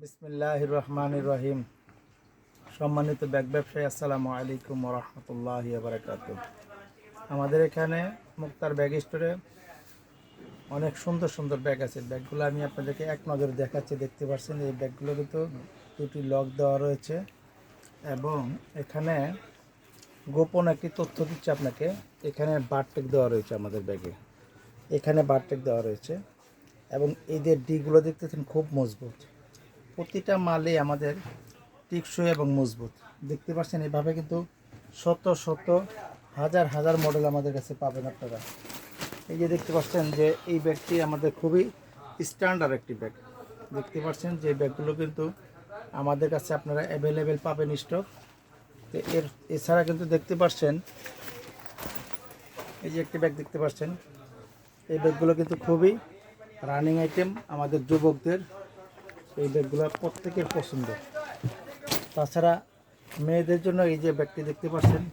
বিসমিল্লাহির রহমানির রহিম। সম্মানিত ব্যাগ ব্যবসায়ী, আসসালামু আলাইকুম ওয়া রাহমাতুল্লাহি ওয়া বারাকাতুহু। আমাদের এখানে মুক্তার ব্যাগ স্টোরে অনেক সুন্দর সুন্দর ব্যাগ আছে। ব্যাগগুলো আমি আপনাদেরকে এক নজরে দেখাচ্ছি। দেখতে পাচ্ছেন এই ব্যাগগুলো কিন্তু দুটি লক দেওয়া রয়েছে এবং এখানে গোপন একটি তথ্য দিচ্ছে আপনাকে। এখানে বারটেক দেওয়া রয়েছে আমাদের ব্যাগে, এখানে বারটেক দেওয়া রয়েছে এবং এই যে ডিগুলো দেখতেছেন খুব মজবুত। প্রতিটা মালে আমাদের টেকসই এবং মজবুত। দেখতে পাচ্ছেন এভাবে কিন্তু শত শত হাজার হাজার মডেল আমাদের কাছে পাবেন আপনারা। এই যে দেখতে পাচ্ছেন যে এই ব্যাগটি আমাদের খুবই স্ট্যান্ডার্ড একটি ব্যাগ। দেখতে পাচ্ছেন যে ব্যাগগুলো কিন্তু আমাদের কাছে আপনারা অ্যাভেলেবেল পাবেন স্টক। তো এছাড়া কিন্তু দেখতে পাচ্ছেন এই যে একটি ব্যাগ দেখতে পাচ্ছেন, এই ব্যাগগুলো কিন্তু খুবই রানিং আইটেম আমাদের যুবকদের। এই ব্যাগগুলো প্রত্যেকের পছন্দ। তাছাড়া মেয়েদের জন্য এই যে ব্যাগটি দেখতে পাচ্ছেন,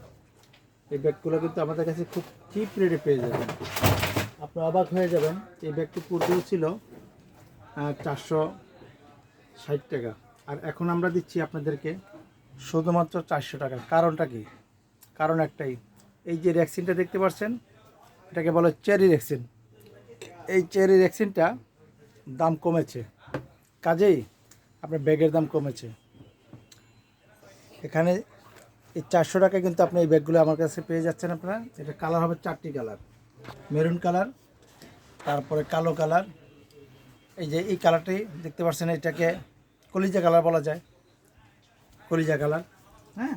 এই ব্যাগগুলো কিন্তু আমাদের কাছে খুব চিপ রেটে পেয়ে যাবেন। আপনি অবাক হয়ে যাবেন, এই ব্যাগটি পূর্বেও ছিল 460 টাকা, আর এখন আমরা দিচ্ছি আপনাদেরকে শুধুমাত্র 400 টাকা। কারণটা কি? কারণ একটাই, এই যে রেক্সিনটা দেখতে পাচ্ছেন, এটাকে বলে চেরি রেক্সিন। এই চেরি রেক্সিনটা দাম কমেছে, কাজেই আপনার ব্যাগের দাম কমেছে। এখানে এই 400 টাকায় কিন্তু আপনি এই ব্যাগগুলো আমার কাছে পেয়ে যাচ্ছেন। আপনারা এটা কালার হবে 4টি কালার: মেরুন কালার, তারপরে কালো কালার, এই যে এই কালারটি দেখতে পাচ্ছেন, এটাকে কলিজা কালার বলা যায়, কলিজা কালার। হ্যাঁ,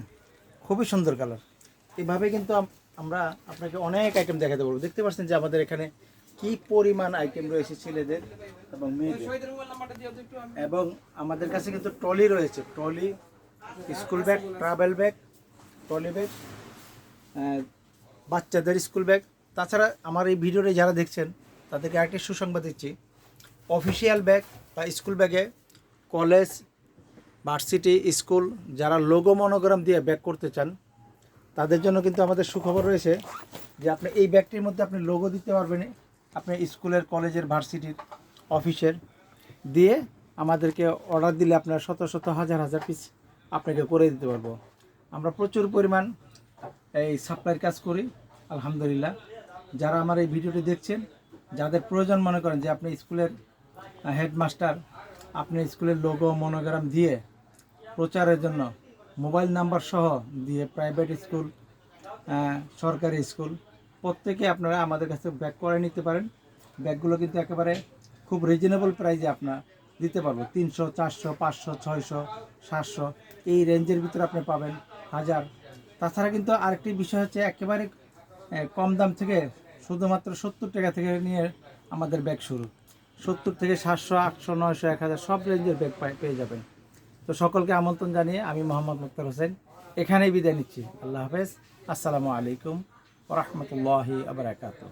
খুবই সুন্দর কালার। এইভাবে কিন্তু আমরা আপনাকে অনেক আইটেম দেখাতে পারবো। দেখতে পাচ্ছেন যে আমাদের এখানে কি পরিমাণ আইটেম রয়েছে ছেলেদের এবং মেয়েদের। এবং আমাদের কাছে কিন্তু ট্রলি রয়েছে, trolley, school bag, travel bag, trolley bag, বাচ্চাদের স্কুল ব্যাগ। তাছাড়া আমার এই ভিডিওটি যারা দেখছেন তাদেরকে আরেকটি সুসংবাদ দিচ্ছি, অফিসিয়াল ব্যাগ বা স্কুল ব্যাগে কলেজ, ভার্সিটি, স্কুল যারা লোগো মনোগ্রাম দিয়ে ব্যাগ করতে চান তাদের জন্য কিন্তু আমাদের সুখবর রয়েছে যে আপনি এই ব্যাগটির মধ্যে আপনি লোগো দিতে পারবেন। আপনি স্কুলের, কলেজের, ভার্সিটির, অফিসের দিয়ে আমাদেরকে অর্ডার দিলে আপনার শত শত হাজার হাজার পিস আপনাকে করে দিতে পারবো। আমরা প্রচুর পরিমাণ এই সাপ্লাইয়ের কাজ করি আলহামদুলিল্লাহ। যারা আমার এই ভিডিওটি দেখছেন, যাদের প্রয়োজন মনে করেন যে আপনি স্কুলের হেডমাস্টার, আপনি স্কুলের লোগো মনোগ্রাম দিয়ে প্রচারের জন্য মোবাইল নাম্বার সহ দিয়ে প্রাইভেট স্কুল, সরকারি স্কুল প্রত্যেকে আপনারা আমাদের কাছে ব্যাগ করে নিতে পারেন। ব্যাগগুলো কিন্তু একেবারে খুব রিজনেবল প্রাইসে আপনার দিতে পারবো। 300, 400, 500, 600, 700 এই রেঞ্জের ভিতরে আপনি পাবেন, 1000। তাছাড়া কিন্তু আরেকটি বিষয় হচ্ছে, একেবারে কম দাম থেকে শুধুমাত্র 70 টাকা থেকে নিয়ে আমাদের ব্যাগ শুরু। 70 থেকে 700, 800, 900, 1000 সব রেঞ্জের ব্যাগ পেয়ে যাবেন। তো সকলকে আমন্ত্রণ জানিয়ে আমি মোহাম্মদ মুক্তার হোসেন এখানেই বিদায় নিচ্ছি। আল্লাহ হাফেজ, আসসালামু আলাইকুম ওয়া রাহমাতুল্লাহি ওয়া বারাকাতুহু।